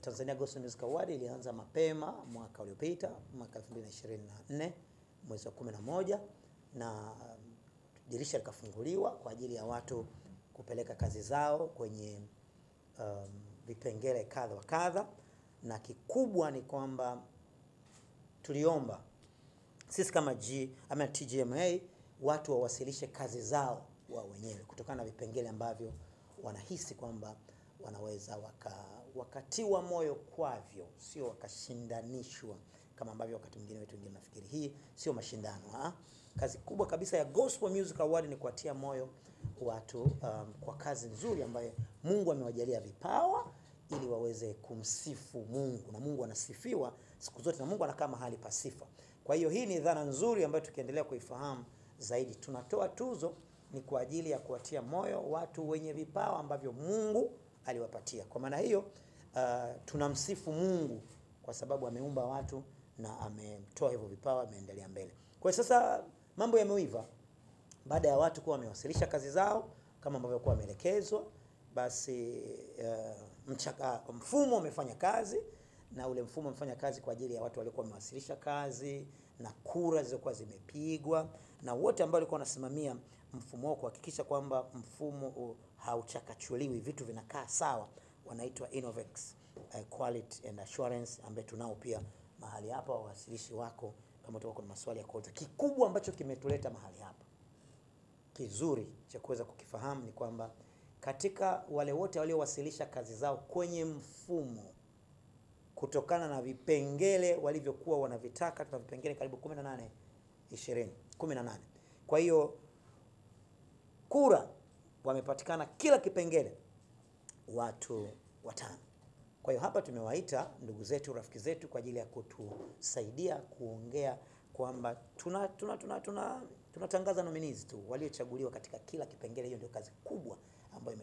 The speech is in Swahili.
Tanzania Gospel Music Award ilianza mapema mwaka uliopita, mwaka 2024 mwezi wa 11, na dirisha likafunguliwa kwa ajili ya watu kupeleka kazi zao kwenye vipengele kadha wa kadha, na kikubwa ni kwamba tuliomba sisi kama TGMA watu wawasilishe kazi zao wao wenyewe kutokana na vipengele ambavyo wanahisi kwamba wanaweza wakatiwa moyo kwavyo, sio wakashindanishwa kama ambavyo wakati mwingine wetu wengine nafikiri. Hii sio mashindano. Kazi kubwa kabisa ya Gospel Music Award ni kuatia moyo watu kwa kazi nzuri ambayo Mungu amewajalia vipawa ili waweze kumsifu Mungu, na Mungu anasifiwa siku zote, na Mungu anakaa mahali pa sifa. Kwa hiyo hii ni dhana nzuri ambayo tukiendelea kuifahamu zaidi, tunatoa tuzo ni kwa ajili ya kuwatia moyo watu wenye vipawa ambavyo Mungu aliwapatia. Kwa maana hiyo tunamsifu Mungu kwa sababu ameumba watu na ametoa hivyo vipawa, ameendelea mbele. Kwa hiyo sasa mambo yameiva baada ya watu kuwa wamewasilisha kazi zao kama ambavyo kwa wameelekezwa, basi mfumo umefanya kazi, na ule mfumo umefanya kazi kwa ajili ya watu waliokuwa wamewasilisha kazi na kura zilizokuwa zimepigwa, na wote ambao walikuwa wanasimamia mfumo wao kuhakikisha kwamba mfumo hauchakachuliwi, vitu vinakaa sawa, wanaitwa Innovex Quality and Assurance, ambaye tunao pia mahali hapa wawasilishi wako kama tuko kuna maswali ya kuuliza. Kikubwa ambacho kimetuleta mahali hapa kizuri cha kuweza kukifahamu ni kwamba katika wale wote waliowasilisha kazi zao kwenye mfumo, kutokana na vipengele walivyokuwa wanavitaka, tuna vipengele karibu 18. Kwa hiyo kura wamepatikana kila kipengele watu 5. Kwa hiyo hapa tumewaita ndugu zetu, rafiki zetu kwa ajili ya kutusaidia kuongea kwamba tunatangaza nominees tu waliochaguliwa katika kila kipengele. Hiyo ndio kazi kubwa ambayo